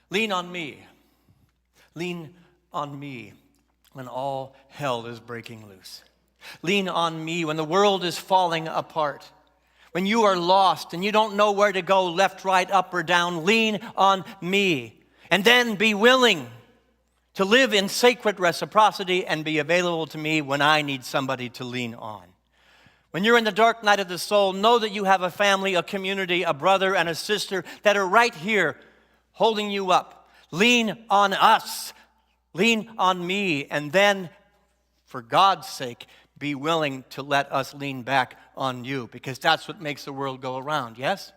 Lean on me. Lean on me when all hell is breaking loose. Lean on me when the world is falling apart. When you are lost and you don't know where to go, left, right, up, or down, lean on me. And then be willing to live in sacred reciprocity and be available to me when I need somebody to lean on. When you're in the dark night of the soul, know that you have a family, a community, a brother, and a sister that are right here holding you up. Lean on us. Lean on me. And then, for God's sake, be willing to let us lean back on you, because that's what makes the world go around, yes?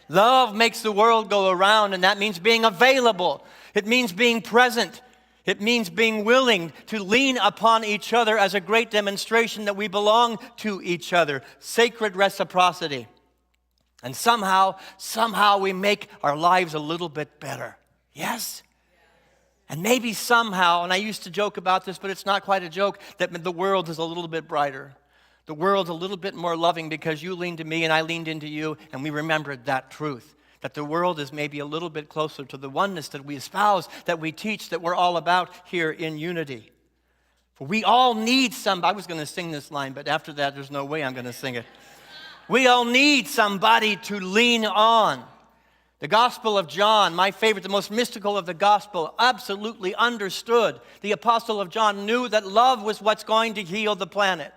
Love makes the world go around, and that means being available. It means being present. It means being willing to lean upon each other as a great demonstration that we belong to each other. Sacred reciprocity. And somehow we make our lives a little bit better. Yes? And maybe somehow, and I used to joke about this, but it's not quite a joke, that the world is a little bit brighter. The world's a little bit more loving because you leaned to me and I leaned into you, and we remembered that truth. That the world is maybe a little bit closer to the oneness that we espouse, that we teach, that we're all about here in unity. For we all need I was going to sing this line, but after that, there's no way I'm going to sing it. We all need somebody to lean on. The Gospel of John, my favorite, the most mystical of the Gospel, absolutely understood. The Apostle of John knew that love was what's going to heal the planet.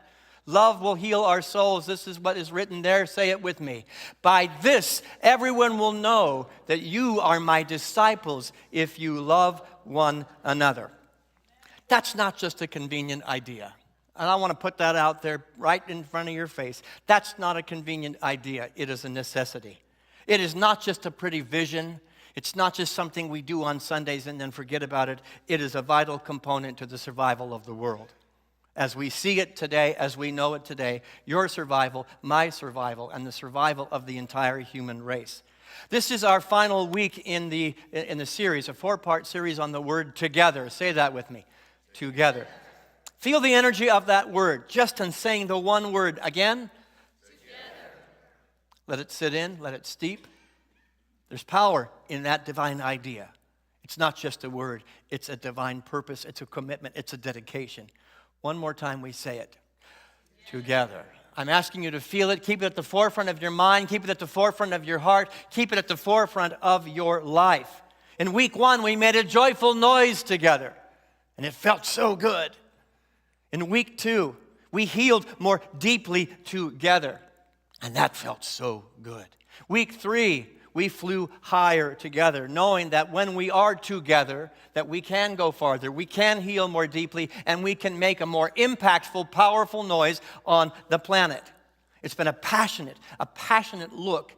Love will heal our souls. This is what is written there. Say it with me. By this, everyone will know that you are my disciples if you love one another. That's not just a convenient idea. And I want to put that out there right in front of your face. That's not a convenient idea. It is a necessity. It is not just a pretty vision. It's not just something we do on Sundays and then forget about it. It is a vital component to the survival of the world. As we see it today, as we know it today, your survival, my survival, and the survival of the entire human race. This is our final week in the series, a 4-part series on the word together. Say that with me. Together. Feel the energy of that word, just in saying the one word again. Let it sit in, let it steep. There's power in that divine idea. It's not just a word, it's a divine purpose, it's a commitment, it's a dedication. One more time we say it. Together. I'm asking you to feel it, keep it at the forefront of your mind, keep it at the forefront of your heart, keep it at the forefront of your life. In week 1, we made a joyful noise together, and it felt so good. In week 2, we healed more deeply together. And that felt so good. Week 3, we flew higher together, knowing that when we are together, that we can go farther, we can heal more deeply, and we can make a more impactful, powerful noise on the planet. It's been a passionate look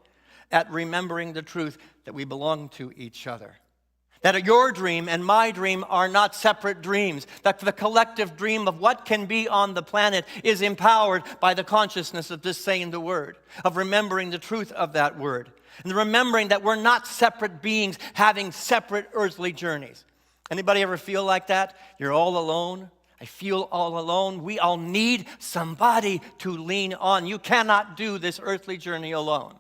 at remembering the truth that we belong to each other. That your dream and my dream are not separate dreams. That the collective dream of what can be on the planet is empowered by the consciousness of just saying the word, of remembering the truth of that word, and remembering that we're not separate beings having separate earthly journeys. Anybody ever feel like that? You're all alone. I feel all alone. We all need somebody to lean on. You cannot do this earthly journey alone.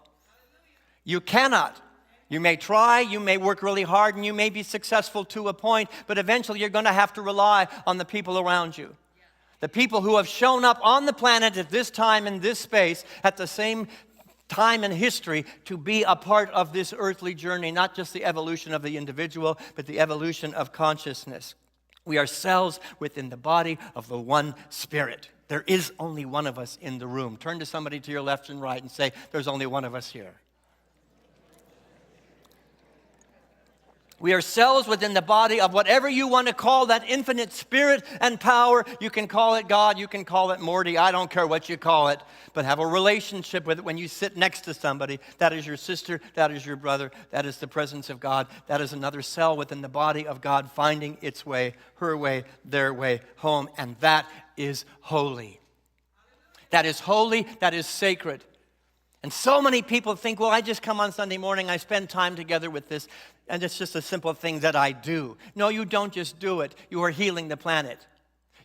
You cannot. You may try, you may work really hard, and you may be successful to a point, but eventually you're going to have to rely on the people around you. The people who have shown up on the planet at this time in this space at the same time in history to be a part of this earthly journey, not just the evolution of the individual, but the evolution of consciousness. We are cells within the body of the one Spirit. There is only one of us in the room. Turn to somebody to your left and right and say, there's only one of us here. We are cells within the body of whatever you want to call that infinite spirit and power. You can call it God, you can call it Morty, I don't care what you call it, but have a relationship with it when you sit next to somebody. That is your sister, that is your brother, that is the presence of God. That is another cell within the body of God finding its way, her way, their way home, and that is holy. That is holy, that is sacred. And so many people think, well, I just come on Sunday morning, I spend time together with this, and it's just a simple thing that I do. No, you don't just do it. You are healing the planet.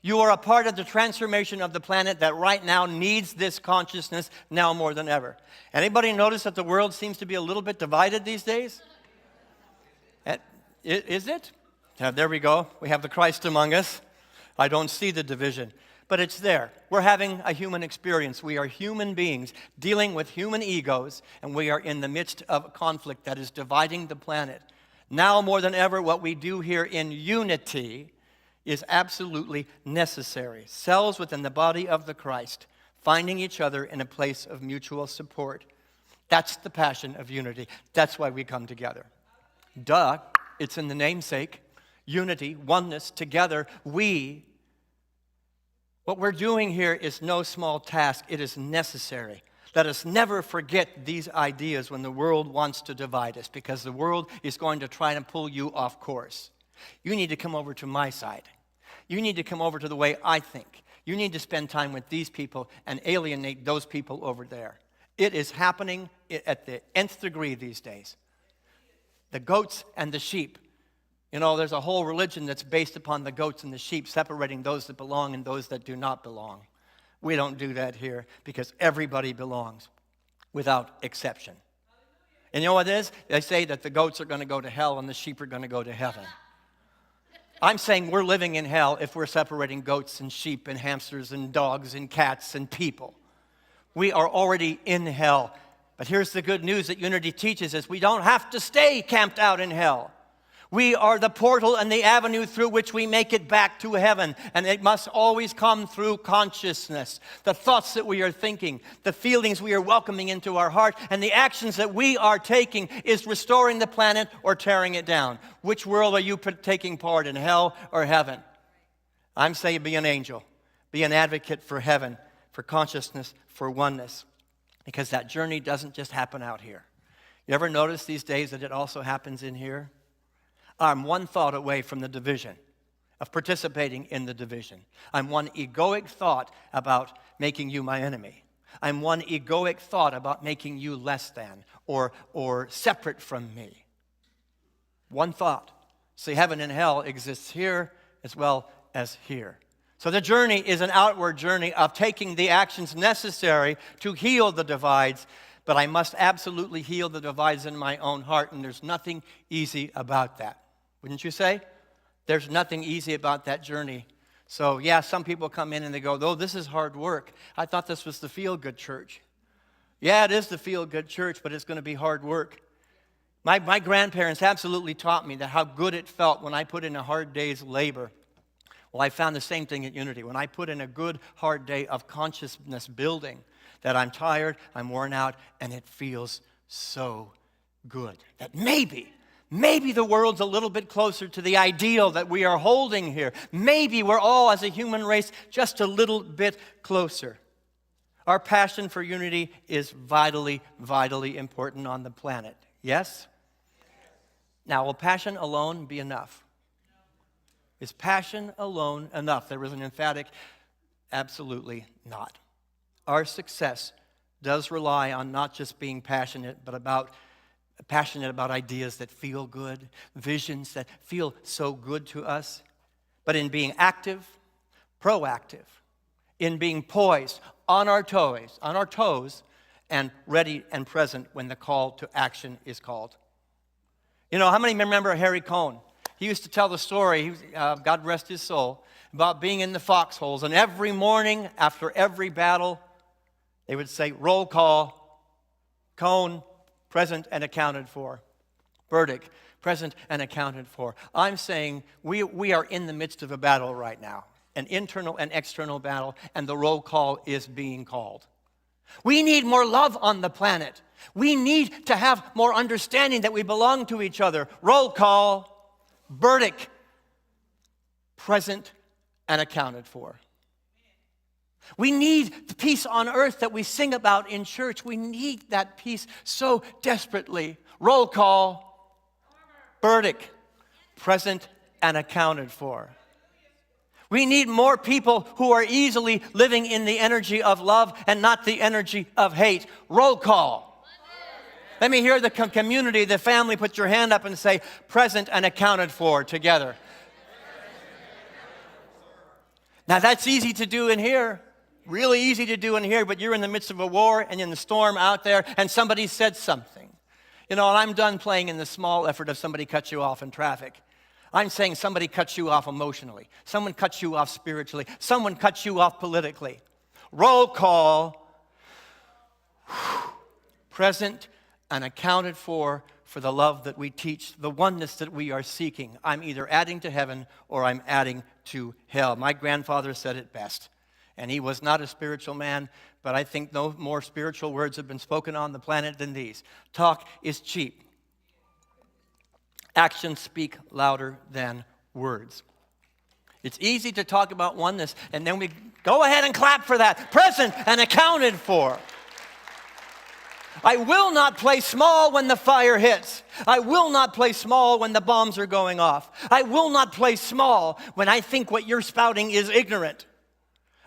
You are a part of the transformation of the planet that right now needs this consciousness now more than ever. Anybody notice that the world seems to be a little bit divided these days? Is it? Yeah, there we go. We have the Christ among us. I don't see the division, but it's there. We're having a human experience. We are human beings dealing with human egos, and we are in the midst of a conflict that is dividing the planet. Now more than ever, what we do here in unity is absolutely necessary. Cells within the body of the Christ, finding each other in a place of mutual support. That's the passion of unity. That's why we come together. Duh, it's in the namesake. Unity, oneness, together, we. What we're doing here is no small task. It is necessary. Let us never forget these ideas when the world wants to divide us, because the world is going to try and pull you off course. You need to come over to my side. You need to come over to the way I think. You need to spend time with these people and alienate those people over there. It is happening at the nth degree these days. The goats and the sheep. You know, there's a whole religion that's based upon the goats and the sheep, separating those that belong and those that do not belong. We don't do that here because everybody belongs without exception. And you know what it is? They say that the goats are going to go to hell and the sheep are going to go to heaven. I'm saying we're living in hell if we're separating goats and sheep and hamsters and dogs and cats and people. We are already in hell. But here's the good news that unity teaches us. We don't have to stay camped out in hell. We are the portal and the avenue through which we make it back to heaven. And it must always come through consciousness. The thoughts that we are thinking, the feelings we are welcoming into our heart, and the actions that we are taking is restoring the planet or tearing it down. Which world are you taking part in, hell or heaven? I'm saying be an angel. Be an advocate for heaven, for consciousness, for oneness. Because that journey doesn't just happen out here. You ever notice these days that it also happens in here? I'm one thought away from the division, of participating in the division. I'm one egoic thought about making you my enemy. I'm one egoic thought about making you less than or separate from me. One thought. See, heaven and hell exists here as well as here. So the journey is an outward journey of taking the actions necessary to heal the divides, but I must absolutely heal the divides in my own heart, and there's nothing easy about that. Wouldn't you say? There's nothing easy about that journey. So, yeah, some people come in and they go, oh, this is hard work. I thought this was the feel-good church. Yeah, it is the feel-good church, but it's going to be hard work. My grandparents absolutely taught me that how good it felt when I put in a hard day's labor. Well, I found the same thing at Unity. When I put in a good, hard day of consciousness building, that I'm tired, I'm worn out, and it feels so good. That maybe the world's a little bit closer to the ideal that we are holding here. Maybe we're all, as a human race, just a little bit closer. Our passion for unity is vitally, vitally important on the planet. Yes? Now, will passion alone be enough? Is passion alone enough? There was an emphatic, absolutely not. Our success does rely on not just being passionate, but passionate about ideas that feel good, visions that feel so good to us, but in being active, proactive, in being poised, on our toes, and ready and present when the call to action is called. You know, how many remember Harry Cohn? He used to tell the story, God rest his soul, about being in the foxholes. And every morning after every battle, they would say, roll call, Cohn, present and accounted for. Burdick, present and accounted for. I'm saying we are in the midst of a battle right now, an internal and external battle, and the roll call is being called. We need more love on the planet. We need to have more understanding that we belong to each other. Roll call, Burdick, present and accounted for. We need the peace on earth that we sing about in church. We need that peace so desperately. Roll call, Burdick, present and accounted for. We need more people who are easily living in the energy of love and not the energy of hate. Roll call. Let me hear the community, the family, put your hand up and say, present and accounted for together. Now that's easy to do in here. Really easy to do in here, but you're in the midst of a war and in the storm out there, and somebody said something. You know, and I'm done playing in the small effort of somebody cuts you off in traffic. I'm saying somebody cuts you off emotionally. Someone cuts you off spiritually. Someone cuts you off politically. Roll call. Present and accounted for the love that we teach, the oneness that we are seeking. I'm either adding to heaven or I'm adding to hell. My grandfather said it best. And he was not a spiritual man, but I think no more spiritual words have been spoken on the planet than these. Talk is cheap. Actions speak louder than words. It's easy to talk about oneness, and then we go ahead and clap for that. Present and accounted for. I will not play small when the fire hits. I will not play small when the bombs are going off. I will not play small when I think what you're spouting is ignorant.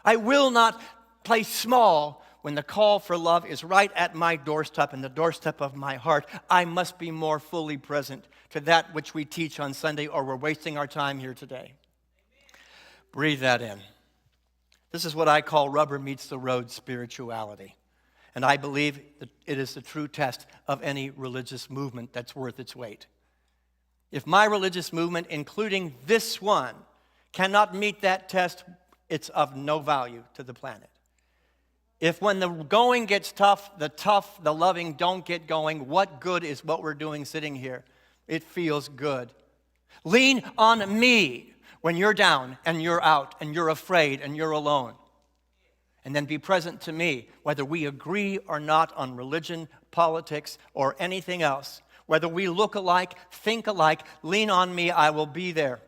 I will not play small when the call for love is right at my doorstep and the doorstep of my heart. I must be more fully present to that which we teach on Sunday, or we're wasting our time here today. Breathe that in. This is what I call rubber meets the road spirituality. And I believe that it is the true test of any religious movement that's worth its weight. If my religious movement, including this one, cannot meet that test, it's of no value to the planet. If when the going gets tough, the loving don't get going, what good is what we're doing sitting here? It feels good. Lean on me when you're down and you're out and you're afraid and you're alone. And then be present to me, whether we agree or not on religion, politics, or anything else. Whether we look alike, think alike, lean on me, I will be there.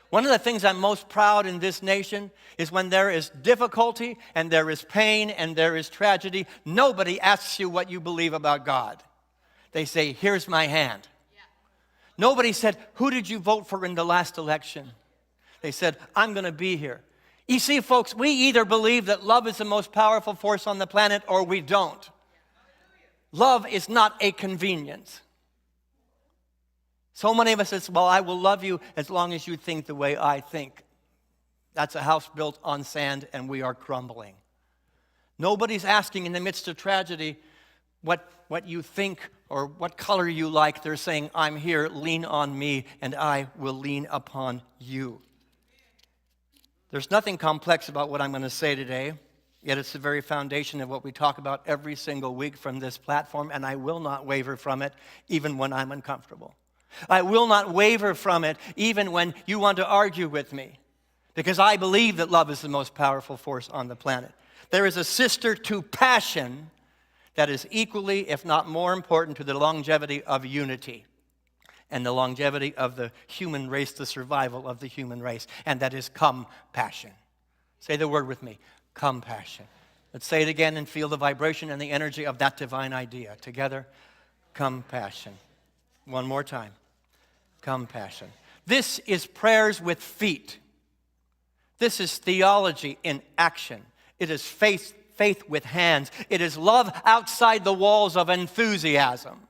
One of the things I'm most proud in this nation is when there is difficulty and there is pain and there is tragedy, nobody asks you what you believe about God. They say, here's my hand. Yeah. Nobody said, who did you vote for in the last election? They said, I'm going to be here. You see, folks, we either believe that love is the most powerful force on the planet or we don't. Love is not a convenience. So many of us say, well, I will love you as long as you think the way I think. That's a house built on sand and we are crumbling. Nobody's asking in the midst of tragedy what you think or what color you like. They're saying, I'm here, lean on me, and I will lean upon you. There's nothing complex about what I'm going to say today, yet it's the very foundation of what we talk about every single week from this platform, and I will not waver from it even when I'm uncomfortable. I will not waver from it even when you want to argue with me, because I believe that love is the most powerful force on the planet. There is a sister to passion that is equally, if not more important, to the longevity of unity and the longevity of the human race, the survival of the human race, and that is compassion. Say the word with me, compassion. Let's say it again and feel the vibration and the energy of that divine idea. Together, compassion. One more time, compassion. This is prayers with feet. This is theology in action. It is faith with hands. It is love outside the walls of enthusiasm.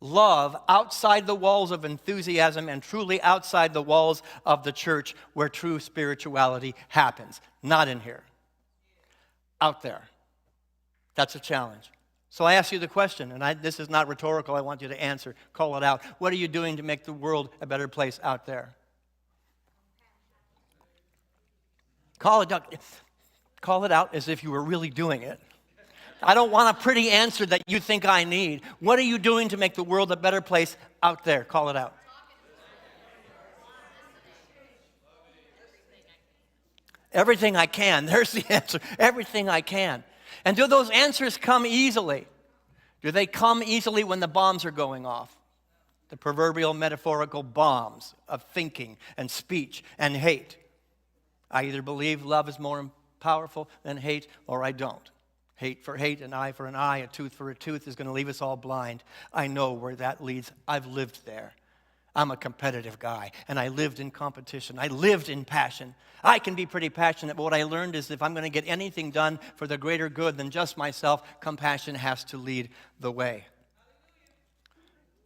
Love outside the walls of enthusiasm and truly outside the walls of the church where true spirituality happens. Not in here. Out there. That's a challenge. So I ask you the question, and this is not rhetorical, I want you to answer. Call it out. What are you doing to make the world a better place out there? Call it out. Call it out as if you were really doing it. I don't want a pretty answer that you think I need. What are you doing to make the world a better place out there? Call it out. Everything I can. There's the answer. Everything I can. And do those answers come easily? Do they come easily when the bombs are going off? The proverbial metaphorical bombs of thinking and speech and hate. I either believe love is more powerful than hate or I don't. Hate for hate, an eye for an eye, a tooth for a tooth is going to leave us all blind. I know where that leads. I've lived there. I'm a competitive guy, and I lived in competition. I lived in passion. I can be pretty passionate, but what I learned is if I'm going to get anything done for the greater good than just myself, compassion has to lead the way.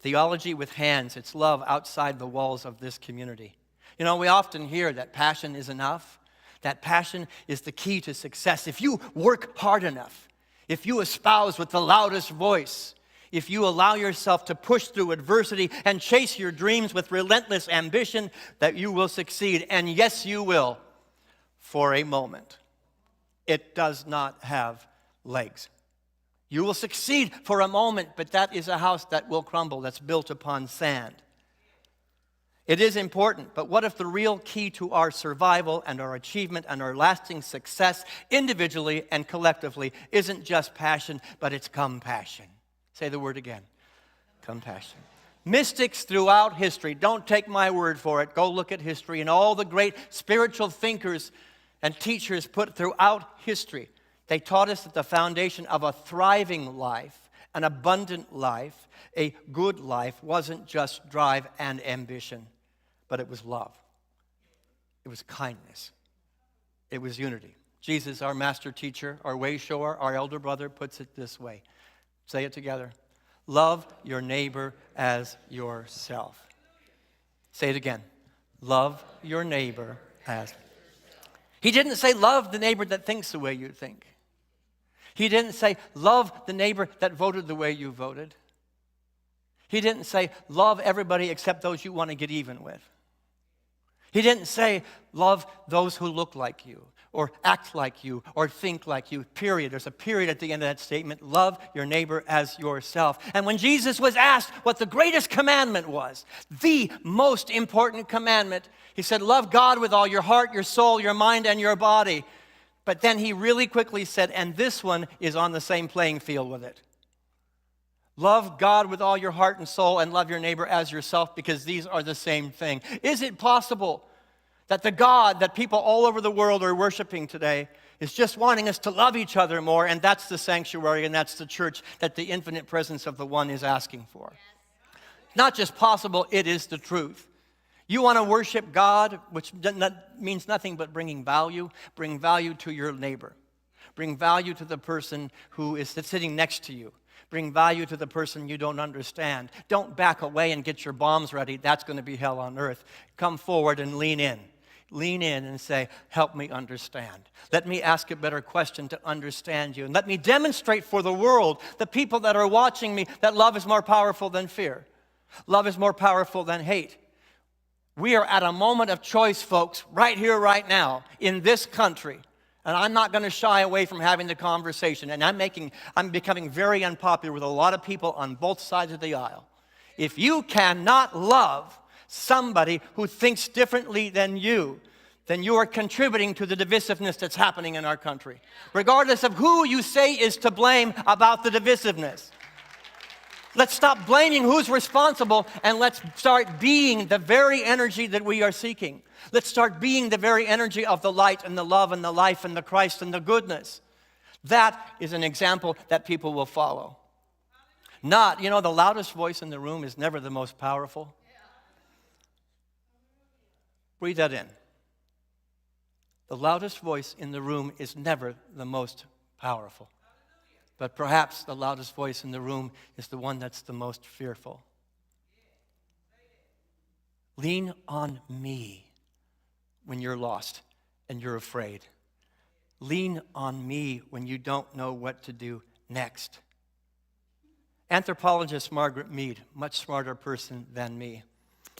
Theology with hands, it's love outside the walls of this community. You know, we often hear that passion is enough. That passion is the key to success. If you work hard enough, if you espouse with the loudest voice, if you allow yourself to push through adversity and chase your dreams with relentless ambition, that you will succeed. And yes, you will, for a moment. It does not have legs. You will succeed for a moment, but that is a house that will crumble, that's built upon sand. It is important, but what if the real key to our survival and our achievement and our lasting success individually and collectively isn't just passion, but it's compassion? Say the word again. Compassion. Mystics throughout history, don't take my word for it, go look at history, and all the great spiritual thinkers and teachers put throughout history, they taught us that the foundation of a thriving life, an abundant life, a good life, wasn't just drive and ambition, but it was love. It was kindness. It was unity. Jesus, our master teacher, our way shower, our elder brother, puts it this way. Say it together. Love your neighbor as yourself. Say it again. Love your neighbor as. He didn't say love the neighbor that thinks the way you think. He didn't say love the neighbor that voted the way you voted. He didn't say love everybody except those you want to get even with. He didn't say love those who look like you or act like you or think like you, period. There's a period at the end of that statement. Love your neighbor as yourself. And when Jesus was asked what the greatest commandment was, the most important commandment, he said, love God with all your heart, your soul, your mind, and your body. But then he really quickly said, and this one is on the same playing field with it. Love God with all your heart and soul and love your neighbor as yourself, because these are the same thing. Is it possible that the God that people all over the world are worshiping today is just wanting us to love each other more, and that's the sanctuary and that's the church that the infinite presence of the One is asking for? Yes. Not just possible, it is the truth. You want to worship God, which means nothing but bringing value. Bring value to your neighbor. Bring value to the person who is sitting next to you. Bring value to the person you don't understand. Don't back away and get your bombs ready. That's going to be hell on earth. Come forward and lean in. Lean in and say, help me understand. Let me ask a better question to understand you. And let me demonstrate for the world, the people that are watching me, that love is more powerful than fear. Love is more powerful than hate. We are at a moment of choice, folks, right here, right now, in this country. And I'm not going to shy away from having the conversation. And I'm becoming very unpopular with a lot of people on both sides of the aisle. If you cannot love somebody who thinks differently than you, then you are contributing to the divisiveness that's happening in our country, regardless of who you say is to blame about the divisiveness. Let's stop blaming who's responsible, and let's start being the very energy that we are seeking. Let's start being the very energy of the light and the love and the life and the Christ and the goodness. That is an example that people will follow. Not, the loudest voice in the room is never the most powerful. Breathe that in. The loudest voice in the room is never the most powerful. But perhaps the loudest voice in the room is the one that's the most fearful. Lean on me when you're lost and you're afraid. Lean on me when you don't know what to do next. Anthropologist Margaret Mead, much smarter person than me.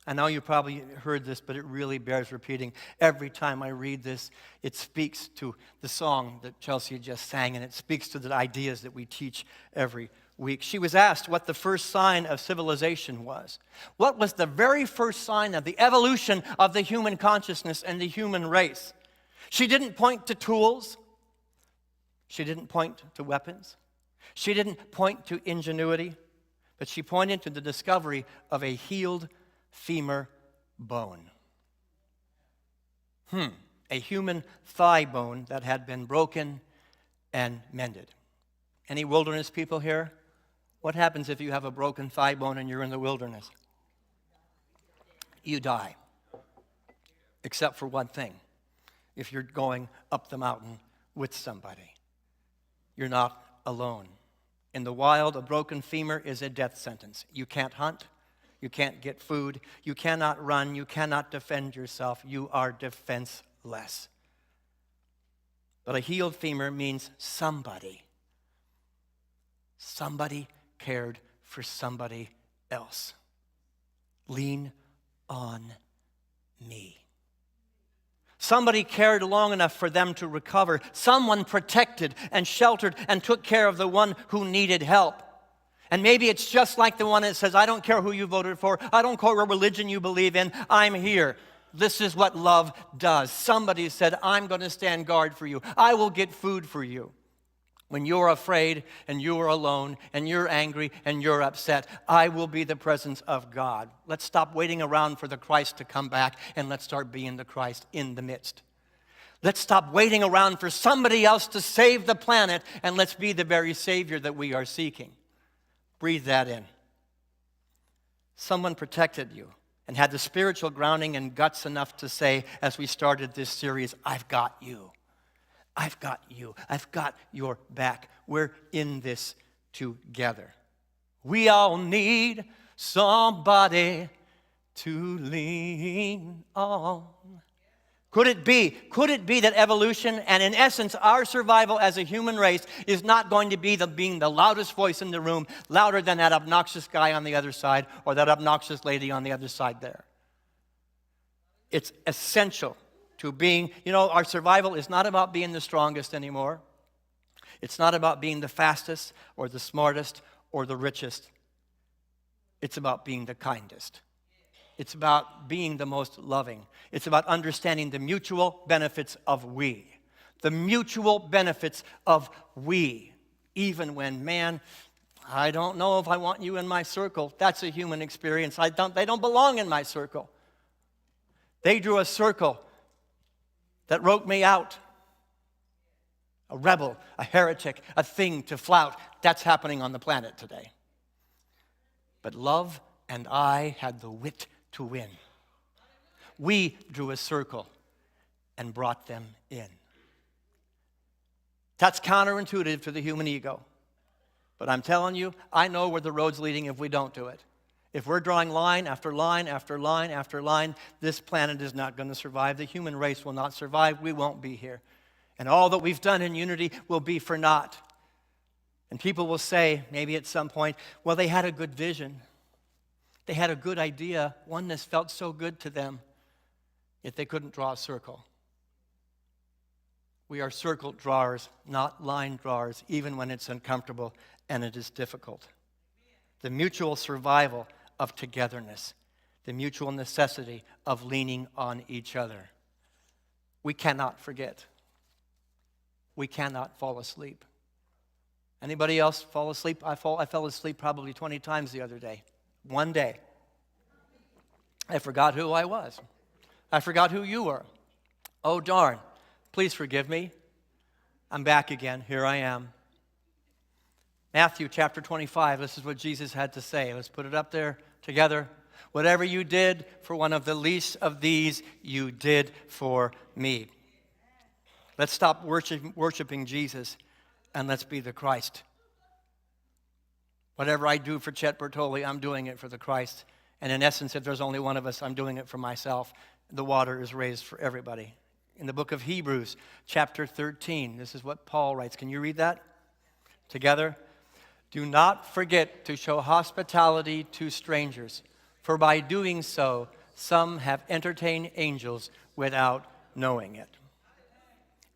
I know you probably heard this, but it really bears repeating. Every time I read this, it speaks to the song that Chelsea just sang, and it speaks to the ideas that we teach every week. She was asked what the first sign of civilization was. What was the very first sign of the evolution of the human consciousness and the human race? She didn't point to tools. She didn't point to weapons. She didn't point to ingenuity, but she pointed to the discovery of a healed femur bone. A human thigh bone that had been broken and mended. Any wilderness people here? What happens if you have a broken thigh bone and you're in the wilderness? You die. Except for one thing. If you're going up the mountain with somebody. You're not alone. In the wild, a broken femur is a death sentence. You can't hunt. You can't get food. You cannot run. You cannot defend yourself. You are defenseless. But a healed femur means somebody cared for somebody else. Lean on me. Somebody cared long enough for them to recover. Someone protected and sheltered and took care of the one who needed help. And maybe it's just like the one that says, I don't care who you voted for. I don't care what religion you believe in. I'm here. This is what love does. Somebody said, I'm going to stand guard for you. I will get food for you. When you're afraid and you're alone and you're angry and you're upset, I will be the presence of God. Let's stop waiting around for the Christ to come back and let's start being the Christ in the midst. Let's stop waiting around for somebody else to save the planet and let's be the very Savior that we are seeking. Breathe that in. Someone protected you and had the spiritual grounding and guts enough to say, as we started this series, I've got you. I've got you. I've got your back. We're in this together. We all need somebody to lean on. Could it be that evolution and in essence our survival as a human race is not going to be being the loudest voice in the room, louder than that obnoxious guy on the other side or that obnoxious lady on the other side there? It's essential to being, our survival is not about being the strongest anymore. It's not about being the fastest or the smartest or the richest. It's about being the kindest. It's about being the most loving. It's about understanding the mutual benefits of we. The mutual benefits of we. Even when, man, I don't know if I want you in my circle. That's a human experience. They don't belong in my circle. They drew a circle that wrote me out. A rebel, a heretic, a thing to flout. That's happening on the planet today. But love and I had the wit to win. We drew a circle and brought them in. That's counterintuitive to the human ego. But I'm telling you, I know where the road's leading if we don't do it. If we're drawing line after line after line after line, this planet is not going to survive. The human race will not survive. We won't be here. And all that we've done in unity will be for naught. And people will say, maybe at some point, well, they had a good vision. They had a good idea. Oneness felt so good to them, yet they couldn't draw a circle. We are circle drawers, not line drawers, even when it's uncomfortable and it is difficult. The mutual survival of togetherness, the mutual necessity of leaning on each other. We cannot forget. We cannot fall asleep. Anybody else fall asleep? I fell asleep probably 20 times the other day. One day. I forgot who I was. I forgot who you were. Oh, darn. Please forgive me. I'm back again. Here I am. Matthew chapter 25. This is what Jesus had to say. Let's put it up there together. Whatever you did for one of the least of these, you did for me. Let's stop worshiping Jesus and let's be the Christ. Whatever I do for Chet Bertoli, I'm doing it for the Christ. And in essence, if there's only one of us, I'm doing it for myself. The water is raised for everybody. In the book of Hebrews, chapter 13, this is what Paul writes. Can you read that together? Do not forget to show hospitality to strangers, for by doing so, some have entertained angels without knowing it.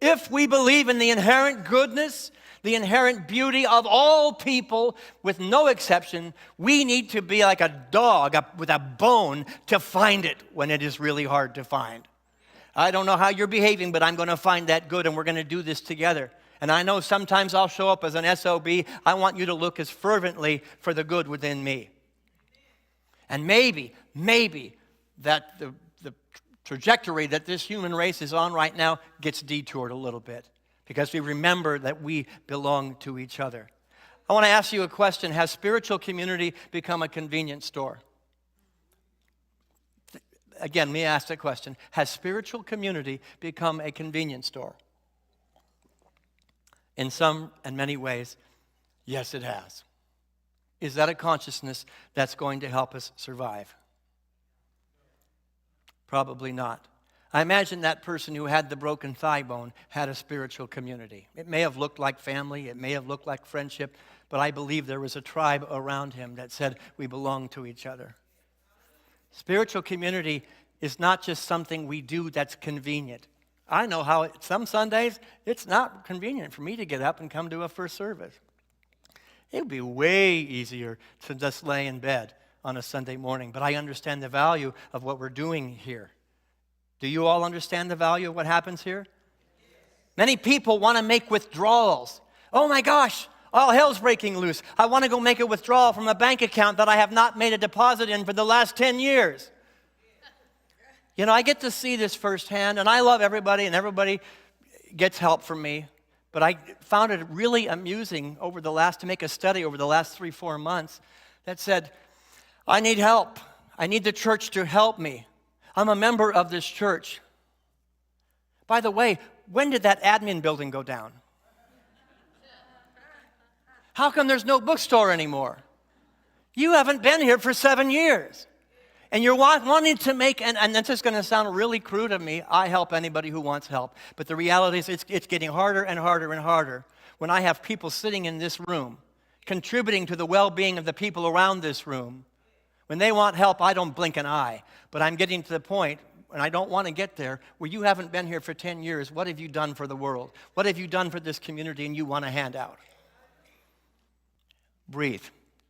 If we believe in the inherent goodness, the inherent beauty of all people, with no exception, we need to be like a dog with a bone to find it when it is really hard to find. I don't know how you're behaving, but I'm going to find that good, and we're going to do this together. And I know sometimes I'll show up as an SOB. I want you to look as fervently for the good within me. And maybe that the trajectory that this human race is on right now gets detoured a little bit because we remember that we belong to each other. I want to ask you a question. Has spiritual community become a convenience store? Again, let me ask that question. Has spiritual community become a convenience store? In some and many ways, yes, it has. Is that a consciousness that's going to help us survive? Probably not. I imagine that person who had the broken thigh bone had a spiritual community. It may have looked like family, it may have looked like friendship, but I believe there was a tribe around him that said we belong to each other. Spiritual community is not just something we do that's convenient. I know how some Sundays it's not convenient for me to get up and come to a first service. It would be way easier to just lay in bed on a Sunday morning, but I understand the value of what we're doing here. Do you all understand the value of what happens here? Many people want to make withdrawals. Oh my gosh, all hell's breaking loose. I want to go make a withdrawal from a bank account that I have not made a deposit in for the last 10 years. You know, I get to see this firsthand, and I love everybody, and everybody gets help from me. But I found it really amusing to make a study over the last 3-4 months that said, I need help. I need the church to help me. I'm a member of this church. By the way, when did that admin building go down? How come there's no bookstore anymore? You haven't been here for 7 years. And you're wanting to make, and this is going to sound really crude of me, I help anybody who wants help. But the reality is it's getting harder and harder and harder when I have people sitting in this room contributing to the well-being of the people around this room. When they want help, I don't blink an eye. But I'm getting to the point, and I don't want to get there, where you haven't been here for 10 years. What have you done for the world? What have you done for this community and you want to hand out? Breathe.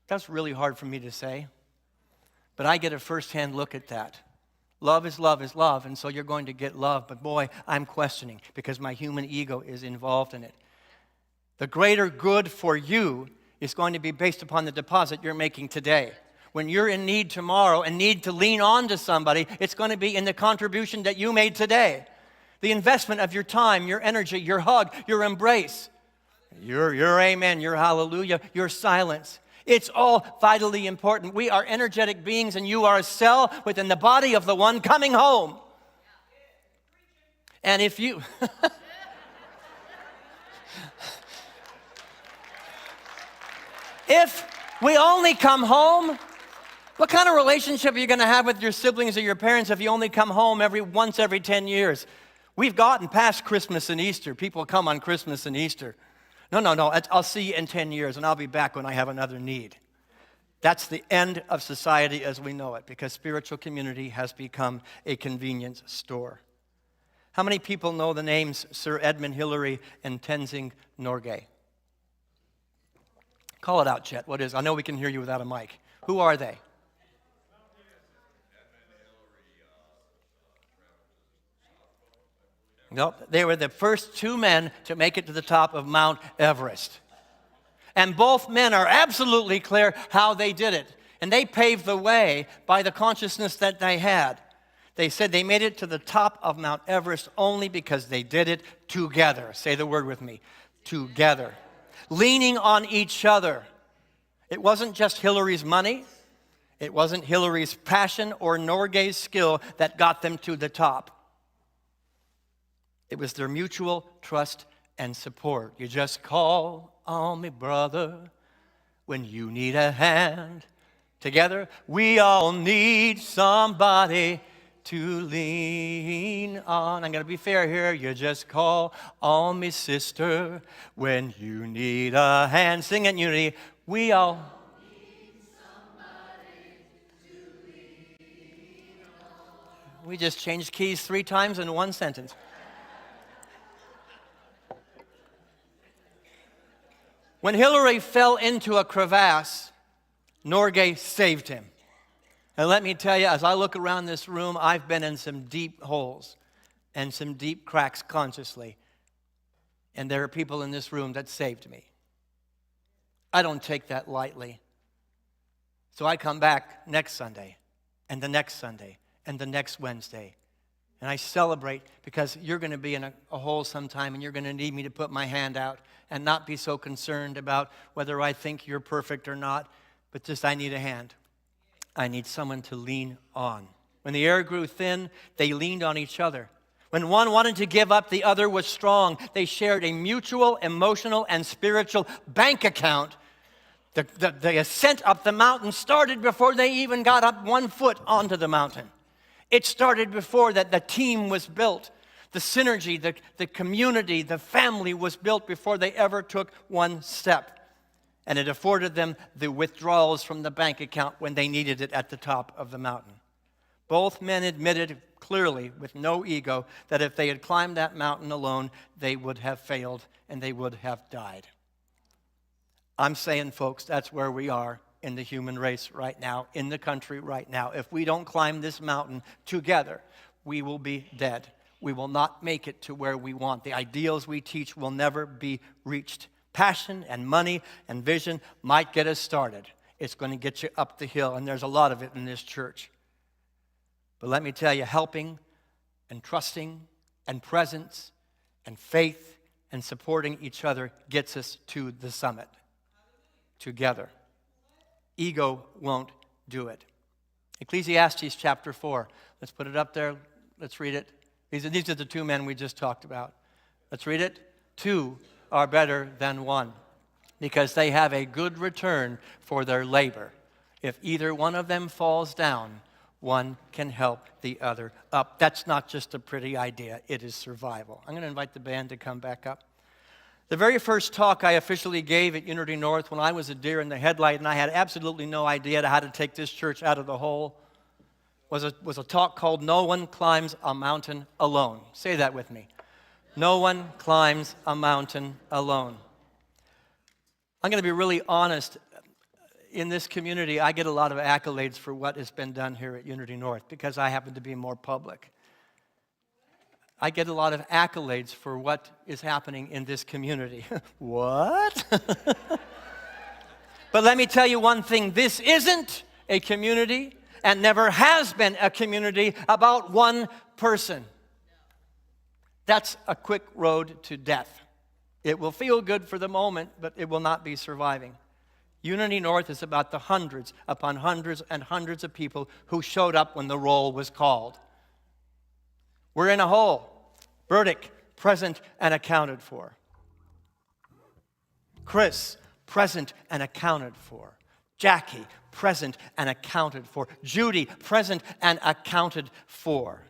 That's really hard for me to say. But I get a firsthand look at that. Love is love is love, and so you're going to get love. But boy, I'm questioning because my human ego is involved in it. The greater good for you is going to be based upon the deposit you're making today. When you're in need tomorrow and need to lean on to somebody, it's going to be in the contribution that you made today. The investment of your time, your energy, your hug, your embrace, your amen, your hallelujah, your silence. It's all vitally important. We are energetic beings, and you are a cell within the body of the one coming home. And if you... if we only come home, what kind of relationship are you going to have with your siblings or your parents if you only come home once every 10 years? We've gotten past Christmas and Easter. People come on Christmas and Easter. No, I'll see you in 10 years, and I'll be back when I have another need. That's the end of society as we know it, because spiritual community has become a convenience store. How many people know the names Sir Edmund Hillary and Tenzing Norgay? Call it out, Chet. What is? I know we can hear you without a mic. Who are they? Nope, they were the first 2 men to make it to the top of Mount Everest. And both men are absolutely clear how they did it. And they paved the way by the consciousness that they had. They said they made it to the top of Mount Everest only because they did it together. Say the word with me. Together. Leaning on each other. It wasn't just Hillary's money. It wasn't Hillary's passion or Norgay's skill that got them to the top. It was their mutual trust and support. You just call on me, brother, when you need a hand. Together, we all need somebody to lean on. I'm going to be fair here. You just call on me, sister, when you need a hand. Sing in unity. We all need somebody to lean on. We just changed keys 3 times in one sentence. When Hillary fell into a crevasse, Norgay saved him. And let me tell you, as I look around this room, I've been in some deep holes and some deep cracks consciously. And there are people in this room that saved me. I don't take that lightly. So I come back next Sunday, and the next Sunday, and the next Wednesday. And I celebrate because you're going to be in a hole sometime, and you're going to need me to put my hand out and not be so concerned about whether I think you're perfect or not, but just I need a hand. I need someone to lean on. When the air grew thin, they leaned on each other. When one wanted to give up, the other was strong. They shared a mutual, emotional, and spiritual bank account. The ascent up the mountain started before they even got up 1 foot onto the mountain. It started before that. The team was built. The synergy, the community, the family was built before they ever took one step. And it afforded them the withdrawals from the bank account when they needed it at the top of the mountain. Both men admitted clearly, with no ego, that if they had climbed that mountain alone, they would have failed and they would have died. I'm saying, folks, that's where we are in the human race right now, in the country right now. If we don't climb this mountain together, we will be dead. We will not make it to where we want. The ideals we teach will never be reached. Passion and money and vision might get us started. It's going to get you up the hill, and there's a lot of it in this church. But let me tell you, helping and trusting and presence and faith and supporting each other gets us to the summit together. Ego won't do it. Ecclesiastes chapter 4. Let's put it up there. Let's read it. These are the two men we just talked about. Let's read it. 2 are better than 1 because they have a good return for their labor. If either one of them falls down, one can help the other up. That's not just a pretty idea. It is survival. I'm going to invite the band to come back up. The very first talk I officially gave at Unity North when I was a deer in the headlight and I had absolutely no idea how to take this church out of the hole was a talk called No One Climbs a Mountain Alone. Say that with me. No one climbs a mountain alone. I'm going to be really honest. In this community, I get a lot of accolades for what has been done here at Unity North because I happen to be more public. I get a lot of accolades for what is happening in this community. What? But let me tell you one thing. This isn't a community and never has been a community about one person. That's a quick road to death. It will feel good for the moment, but it will not be surviving. Unity North is about the hundreds upon hundreds and hundreds of people who showed up when the roll was called. We're in a hole. Burdick, present and accounted for. Chris, present and accounted for. Jackie, present and accounted for. Judy, present and accounted for.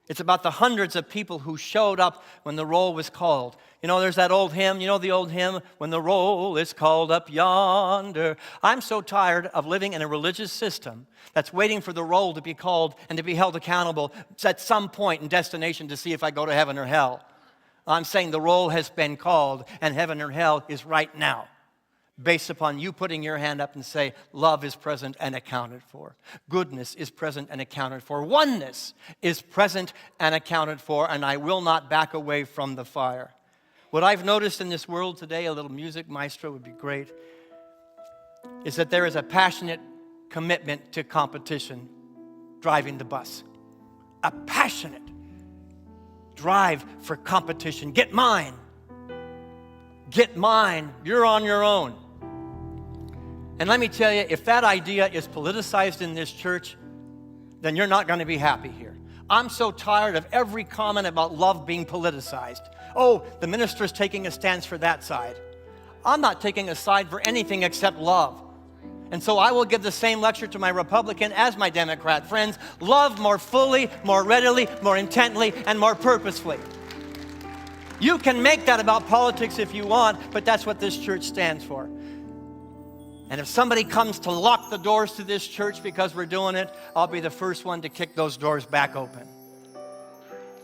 It's about the hundreds of people who showed up when the roll was called. You know, there's that old hymn. You know the old hymn, when the roll is called up yonder. I'm so tired of living in a religious system that's waiting for the roll to be called and to be held accountable at some point in destination to see if I go to heaven or hell. I'm saying the roll has been called and heaven or hell is right now, based upon you putting your hand up and say, love is present and accounted for. Goodness is present and accounted for. Oneness is present and accounted for, and I will not back away from the fire. What I've noticed in this world today, a little music maestro would be great, is that there is a passionate commitment to competition driving the bus. A passionate drive for competition. Get mine. Get mine. You're on your own. And let me tell you, if that idea is politicized in this church, then you're not going to be happy here. I'm so tired of every comment about love being politicized. Oh, the minister's taking a stance for that side. I'm not taking a side for anything except love. And so I will give the same lecture to my Republican as my Democrat friends. Love more fully, more readily, more intently, and more purposefully. You can make that about politics if you want, but that's what this church stands for. And if somebody comes to lock the doors to this church because we're doing it, I'll be the first one to kick those doors back open.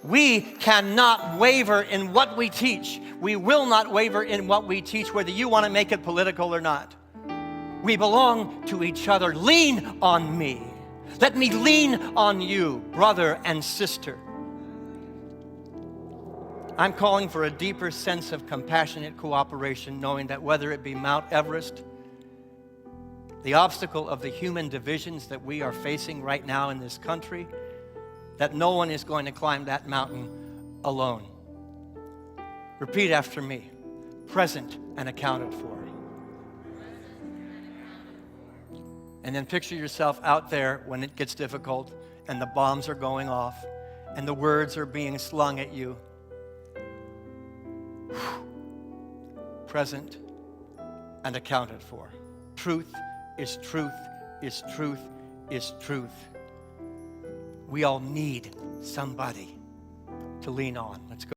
We cannot waver in what we teach. We will not waver in what we teach, whether you want to make it political or not. We belong to each other. Lean on me. Let me lean on you, brother and sister. I'm calling for a deeper sense of compassionate cooperation, knowing that whether it be Mount Everest, the obstacle of the human divisions that we are facing right now in this country, that no one is going to climb that mountain alone. Repeat after me. Present and accounted for. And then picture yourself out there when it gets difficult and the bombs are going off and the words are being slung at you. Present and accounted for. Truth is truth is truth is truth. We all need somebody to lean on. Let's go.